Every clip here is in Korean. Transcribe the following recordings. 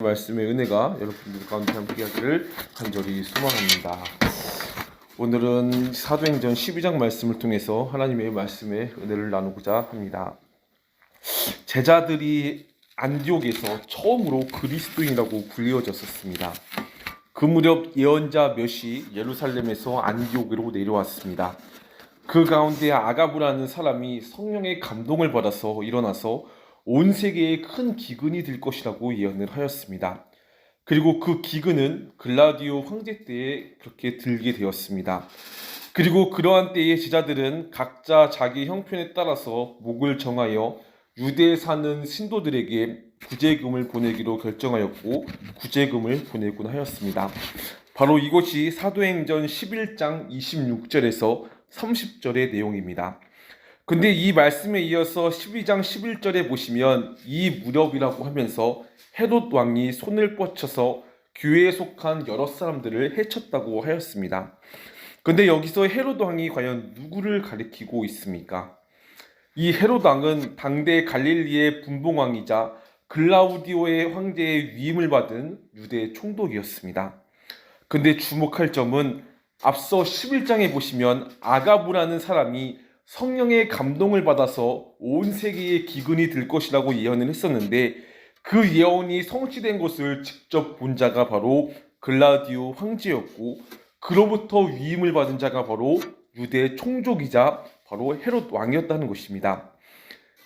말씀의 은혜가 여러분들 가운데 함께하기를 간절히 소망합니다. 오늘은 사도행전 12장 말씀을 통해서 하나님의 말씀의 은혜를 나누고자 합니다. 제자들이 안디옥에서 처음으로 그리스도인이라고 불리워졌었습니다. 그 무렵 예언자 몇이 예루살렘에서 안디옥으로 내려왔습니다. 그 가운데 아가부라는 사람이 성령의 감동을 받아서 일어나서 온 세계에 큰 기근이 될 것이라고 예언을 하였습니다. 그리고 그 기근은 글라디오 황제 때에 그렇게 들게 되었습니다. 그리고 그러한 때에 제자들은 각자 자기 형편에 따라서 목을 정하여 유대에 사는 신도들에게 구제금을 보내기로 결정하였고 구제금을 보내곤 하였습니다. 바로 이것이 사도행전 11장 26절에서 30절의 내용입니다. 근데 이 말씀에 이어서 12장 11절에 보시면 이 무렵이라고 하면서 헤롯 왕이 손을 뻗쳐서 교회에 속한 여러 사람들을 해쳤다고 하였습니다. 근데 여기서 헤롯 왕이 과연 누구를 가리키고 있습니까? 이 헤롯 왕은 당대 갈릴리의 분봉왕이자 글라우디오의 황제의 위임을 받은 유대 총독이었습니다. 근데 주목할 점은 앞서 11장에 보시면 아가부라는 사람이 성령의 감동을 받아서 온 세계에 기근이 들 것이라고 예언을 했었는데 그 예언이 성취된 것을 직접 본 자가 바로 글라디오 황제였고 그로부터 위임을 받은 자가 바로 유대 총족이자 바로 헤롯 왕이었다는 것입니다.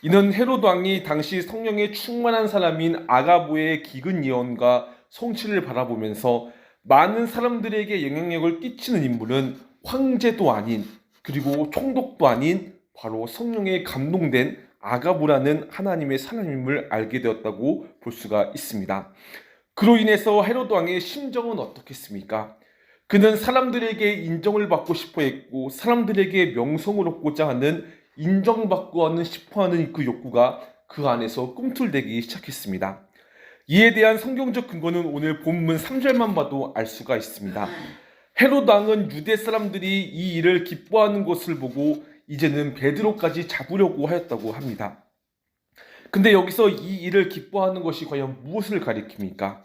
이는 헤롯 왕이 당시 성령에 충만한 사람인 아가부의 기근 예언과 성취를 바라보면서 많은 사람들에게 영향력을 끼치는 인물은 황제도 아닌 그리고 총독도 아닌 바로 성령에 감동된 아가부라는 하나님의 사람임을 알게 되었다고 볼 수가 있습니다. 그로 인해서 헤롯 왕의 심정은 어떻겠습니까? 그는 사람들에게 인정을 받고 싶어 했고 사람들에게 명성을 얻고자 하는 인정받고 싶어 하는 그 욕구가 그 안에서 꿈틀대기 시작했습니다. 이에 대한 성경적 근거는 오늘 본문 3절만 봐도 알 수가 있습니다. 헤롯 왕은 유대 사람들이 이 일을 기뻐하는 것을 보고 이제는 베드로까지 잡으려고 하였다고 합니다. 근데 여기서 이 일을 기뻐하는 것이 과연 무엇을 가리킵니까?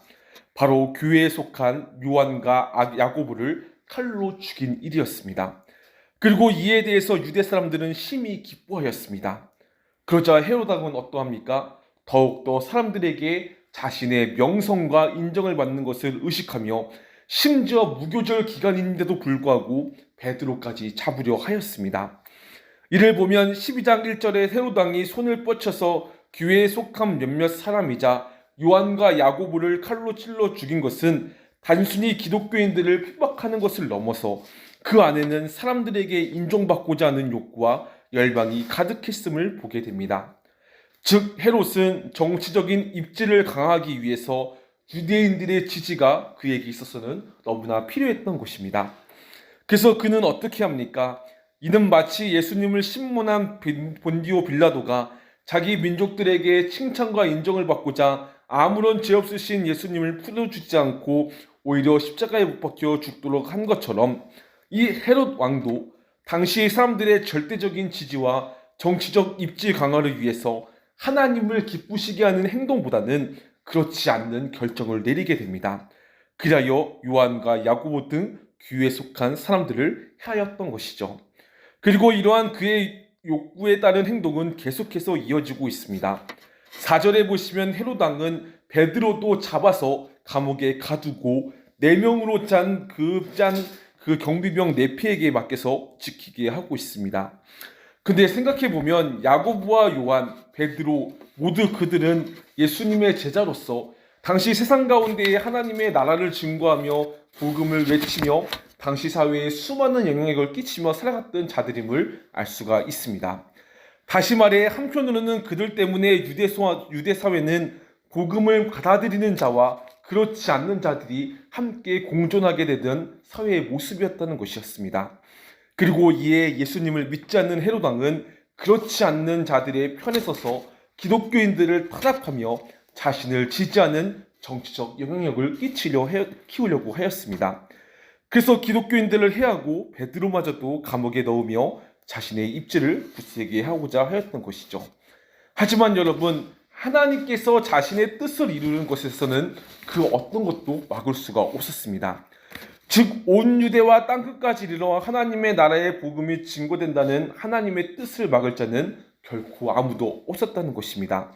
바로 교회에 속한 요한과 야고보를 칼로 죽인 일이었습니다. 그리고 이에 대해서 유대 사람들은 심히 기뻐하였습니다. 그러자 헤롯 왕은 어떠합니까? 더욱더 사람들에게 자신의 명성과 인정을 받는 것을 의식하며 심지어 무교절 기간인데도 불구하고 베드로까지 잡으려 하였습니다. 이를 보면 12장 1절에 헤롯 왕이 손을 뻗쳐서 교회에 속한 몇몇 사람이자 요한과 야고보를 칼로 찔러 죽인 것은 단순히 기독교인들을 핍박하는 것을 넘어서 그 안에는 사람들에게 인정받고자 하는 욕구와 열망이 가득했음을 보게 됩니다. 즉 헤롯은 정치적인 입지를 강화하기 위해서 유대인들의 지지가 그에게 있어서는 너무나 필요했던 것입니다. 그래서 그는 어떻게 합니까? 이는 마치 예수님을 신문한 본디오 빌라도가 자기 민족들에게 칭찬과 인정을 받고자 아무런 죄 없으신 예수님을 풀어주지 않고 오히려 십자가에 못 박혀 죽도록 한 것처럼 이 헤롯 왕도 당시 사람들의 절대적인 지지와 정치적 입지 강화를 위해서 하나님을 기쁘시게 하는 행동보다는 그렇지 않는 결정을 내리게 됩니다. 그리하여 요한과 야고보 등 교회에 속한 사람들을 해하였던 것이죠. 그리고 이러한 그의 욕구에 따른 행동은 계속해서 이어지고 있습니다. 4절에 보시면 헤롯 왕은 베드로도 잡아서 감옥에 가두고 4명으로 짠 그 경비병 4피에게 맡겨서 지키게 하고 있습니다. 근데 생각해보면 야고보와 요한, 베드로 모두 그들은 예수님의 제자로서 당시 세상 가운데에 하나님의 나라를 증거하며 복음을 외치며 당시 사회에 수많은 영향력을 끼치며 살아갔던 자들임을 알 수가 있습니다. 다시 말해 한편으로는 그들 때문에 유대 사회는 복음을 받아들이는 자와 그렇지 않는 자들이 함께 공존하게 되던 사회의 모습이었다는 것이었습니다. 그리고 이에 예수님을 믿지 않는 헤롯 왕은 그렇지 않는 자들의 편에 서서 기독교인들을 타락하며 자신을 지지하는 정치적 영향력을 키우려고 하였습니다. 그래서 기독교인들을 해하고 베드로마저도 감옥에 넣으며 자신의 입지를 굳세게 하고자 하였던 것이죠. 하지만 여러분, 하나님께서 자신의 뜻을 이루는 것에서는 그 어떤 것도 막을 수가 없었습니다. 즉 온 유대와 땅끝까지 이르러 하나님의 나라의 복음이 증거된다는 하나님의 뜻을 막을 자는 결코 아무도 없었다는 것입니다.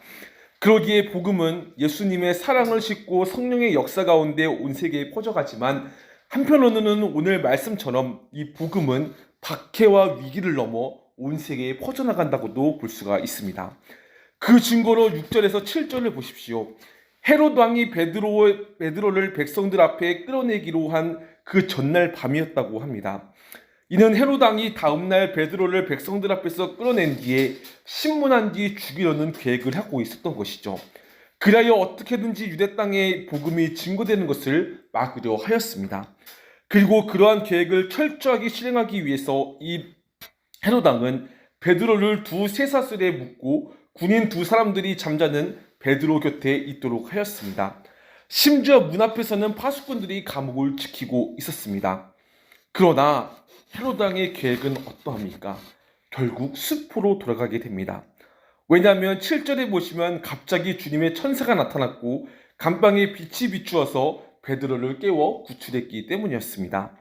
그러기에 복음은 예수님의 사랑을 싣고 성령의 역사 가운데 온 세계에 퍼져가지만 한편으로는 오늘 말씀처럼 이 복음은 박해와 위기를 넘어 온 세계에 퍼져나간다고도 볼 수가 있습니다. 그 증거로 6절에서 7절을 보십시오. 헤롯 왕이 베드로를 백성들 앞에 끌어내기로 한 그 전날 밤이었다고 합니다. 이는 헤롯 왕이 다음날 베드로를 백성들 앞에서 끌어낸 뒤에 신문한 뒤 죽이려는 계획을 하고 있었던 것이죠. 그리하여 어떻게든지 유대 땅에 복음이 증거되는 것을 막으려 하였습니다. 그리고 그러한 계획을 철저하게 실행하기 위해서 이 헤롯 왕은 베드로를 두 쇠사슬에 묶고 군인 두 사람들이 잠자는 베드로 곁에 있도록 하였습니다. 심지어 문 앞에서는 파수꾼들이 감옥을 지키고 있었습니다. 그러나 헤롯 왕의 계획은 어떠합니까? 결국 숲으로 돌아가게 됩니다. 왜냐하면 7절에 보시면 갑자기 주님의 천사가 나타났고 감방에 빛이 비추어서 베드로를 깨워 구출했기 때문이었습니다.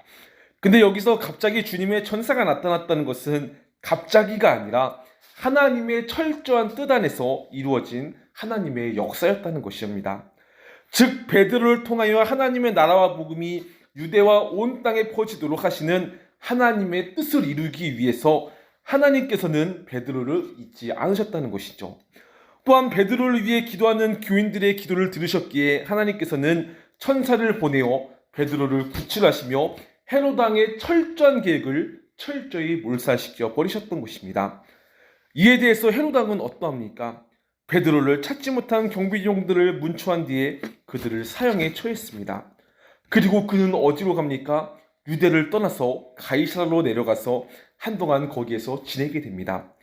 근데 여기서 갑자기 주님의 천사가 나타났다는 것은 갑자기가 아니라 하나님의 철저한 뜻 안에서 이루어진 하나님의 역사였다는 것입니다. 즉 베드로를 통하여 하나님의 나라와 복음이 유대와 온 땅에 퍼지도록 하시는 하나님의 뜻을 이루기 위해서 하나님께서는 베드로를 잊지 않으셨다는 것이죠. 또한 베드로를 위해 기도하는 교인들의 기도를 들으셨기에 하나님께서는 천사를 보내어 베드로를 구출하시며 헤롯 왕의 철저한 계획을 철저히 몰살시켜 버리셨던 것입니다. 이에 대해서 헤롯 왕은 어떠합니까? 베드로를 찾지 못한 경비종들을 문초한 뒤에 그들을 사형에 처했습니다. 그리고 그는 어디로 갑니까? 유대를 떠나서 가이사라로 내려가서 한동안 거기에서 지내게 됩니다.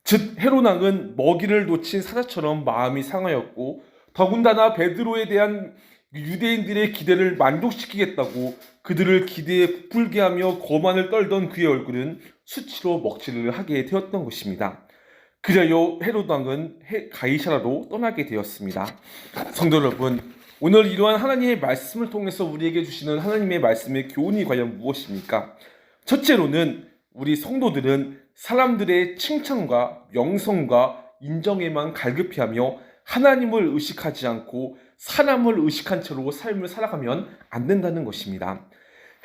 즉 헤롯 왕은 먹이를 놓친 사자처럼 마음이 상하였고 더군다나 베드로에 대한 유대인들의 기대를 만족시키겠다고 그들을 기대에 부풀게 하며 거만을 떨던 그의 얼굴은 수치로 먹칠을 하게 되었던 것입니다. 그리하여 헤롯 왕은 가이사라로 떠나게 되었습니다. 성도 여러분, 오늘 이러한 하나님의 말씀을 통해서 우리에게 주시는 하나님의 말씀의 교훈이 과연 무엇입니까? 첫째로는 우리 성도들은 사람들의 칭찬과 명성과 인정에만 갈급해하며 하나님을 의식하지 않고 사람을 의식한 채로 삶을 살아가면 안 된다는 것입니다.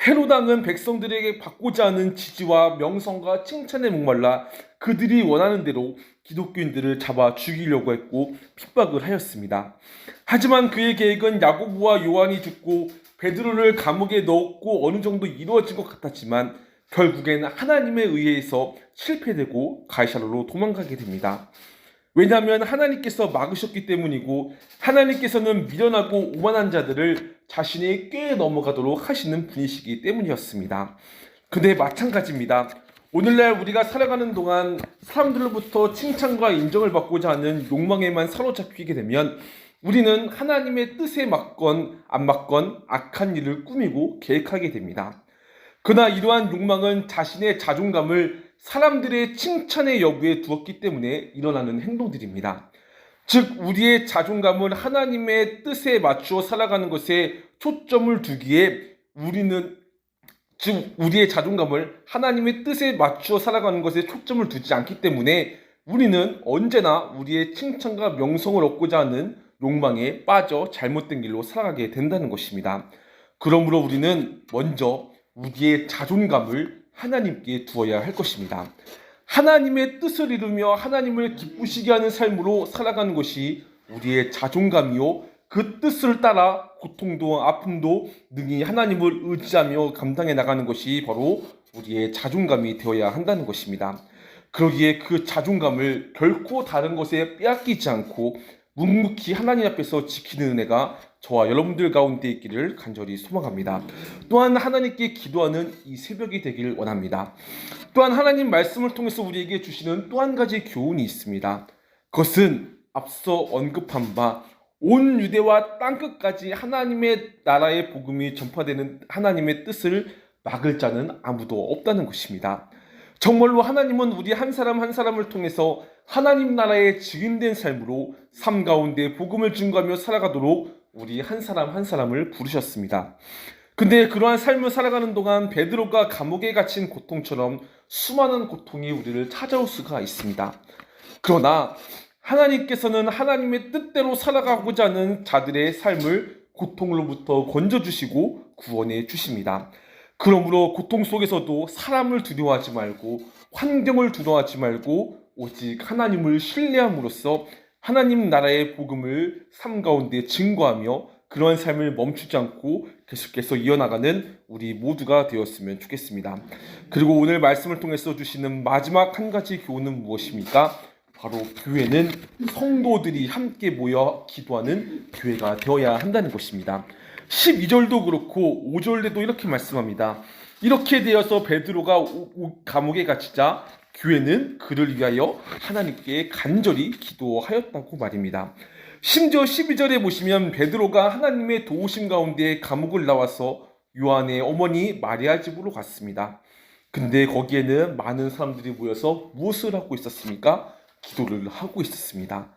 헤롯 왕은 백성들에게 받고자 하는 지지와 명성과 칭찬에 목말라 그들이 원하는 대로 기독교인들을 잡아 죽이려고 했고 핍박을 하였습니다. 하지만 그의 계획은 야고보와 요한이 죽고 베드로를 감옥에 넣었고 어느 정도 이루어진 것 같았지만 결국엔 하나님에 의해서 실패되고 가이사라로 도망가게 됩니다. 왜냐하면 하나님께서 막으셨기 때문이고 하나님께서는 미련하고 오만한 자들을 자신의 꾀에 넘어가도록 하시는 분이시기 때문이었습니다. 근데 마찬가지입니다. 오늘날 우리가 살아가는 동안 사람들로부터 칭찬과 인정을 받고자 하는 욕망에만 사로잡히게 되면 우리는 하나님의 뜻에 맞건 안 맞건 악한 일을 꾸미고 계획하게 됩니다. 그러나 이러한 욕망은 자신의 자존감을 사람들의 칭찬의 여부에 두었기 때문에 일어나는 행동들입니다. 즉 우리의 자존감을 하나님의 뜻에 맞추어 살아가는 것에 초점을 두기에 우리의 자존감을 하나님의 뜻에 맞추어 살아가는 것에 초점을 두지 않기 때문에 우리는 언제나 우리의 칭찬과 명성을 얻고자 하는 욕망에 빠져 잘못된 길로 살아가게 된다는 것입니다. 그러므로 우리는 먼저 우리의 자존감을 하나님께 두어야 할 것입니다. 하나님의 뜻을 이루며 하나님을 기쁘시게 하는 삶으로 살아가는 것이 우리의 자존감이요 그 뜻을 따라 고통도 아픔도 능히 하나님을 의지하며 감당해 나가는 것이 바로 우리의 자존감이 되어야 한다는 것입니다. 그러기에 그 자존감을 결코 다른 것에 빼앗기지 않고 묵묵히 하나님 앞에서 지키는 은혜가 저와 여러분들 가운데 있기를 간절히 소망합니다. 또한 하나님께 기도하는 이 새벽이 되길 원합니다. 또한 하나님 말씀을 통해서 우리에게 주시는 또 한 가지 교훈이 있습니다. 그것은 앞서 언급한 바 온 유대와 땅끝까지 하나님의 나라의 복음이 전파되는 하나님의 뜻을 막을 자는 아무도 없다는 것입니다. 정말로 하나님은 우리 한 사람 한 사람을 통해서 하나님 나라의 증인된 삶으로 삶 가운데 복음을 증거하며 살아가도록 우리 한 사람 한 사람을 부르셨습니다. 근데 그러한 삶을 살아가는 동안 베드로가 감옥에 갇힌 고통처럼 수많은 고통이 우리를 찾아올 수가 있습니다. 그러나 하나님께서는 하나님의 뜻대로 살아가고자 하는 자들의 삶을 고통으로부터 건져주시고 구원해 주십니다. 그러므로 고통 속에서도 사람을 두려워하지 말고 환경을 두려워하지 말고 오직 하나님을 신뢰함으로써 하나님 나라의 복음을 삶 가운데 증거하며 그런 삶을 멈추지 않고 계속해서 이어나가는 우리 모두가 되었으면 좋겠습니다. 그리고 오늘 말씀을 통해서 주시는 마지막 한 가지 교훈은 무엇입니까? 바로 교회는 성도들이 함께 모여 기도하는 교회가 되어야 한다는 것입니다. 12절도 그렇고 5절에도 이렇게 말씀합니다. 이렇게 되어서 베드로가 감옥에 갇히자 교회는 그를 위하여 하나님께 간절히 기도하였다고 말입니다. 심지어 12절에 보시면 베드로가 하나님의 도우심 가운데 감옥을 나와서 요한의 어머니 마리아 집으로 갔습니다. 근데 거기에는 많은 사람들이 모여서 무엇을 하고 있었습니까? 기도를 하고 있었습니다.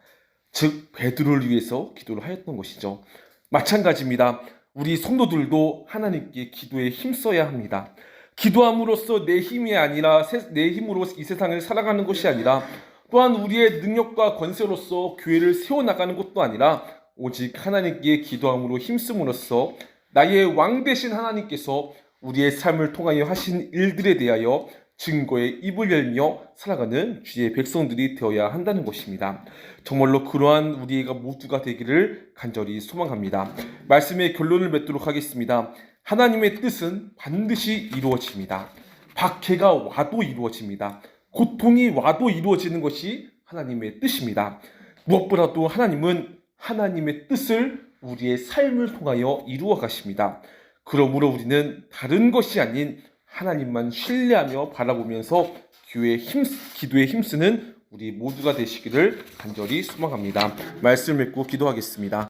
즉 베드로를 위해서 기도를 하였던 것이죠. 마찬가지입니다. 우리 성도들도 하나님께 기도에 힘써야 합니다. 기도함으로써 내 힘이 아니라 내 힘으로 이 세상을 살아가는 것이 아니라 또한 우리의 능력과 권세로서 교회를 세워나가는 것도 아니라 오직 하나님께 기도함으로 힘쓰므로써 나의 왕 되신 하나님께서 우리의 삶을 통하여 하신 일들에 대하여 증거의 입을 열며 살아가는 주의 백성들이 되어야 한다는 것입니다. 정말로 그러한 우리가 모두가 되기를 간절히 소망합니다. 말씀의 결론을 맺도록 하겠습니다. 하나님의 뜻은 반드시 이루어집니다. 박해가 와도 이루어집니다. 고통이 와도 이루어지는 것이 하나님의 뜻입니다. 무엇보다도 하나님은 하나님의 뜻을 우리의 삶을 통하여 이루어 가십니다. 그러므로 우리는 다른 것이 아닌 하나님만 신뢰하며 바라보면서 기도에 힘쓰는 우리 모두가 되시기를 간절히 소망합니다. 말씀 맺고 기도하겠습니다.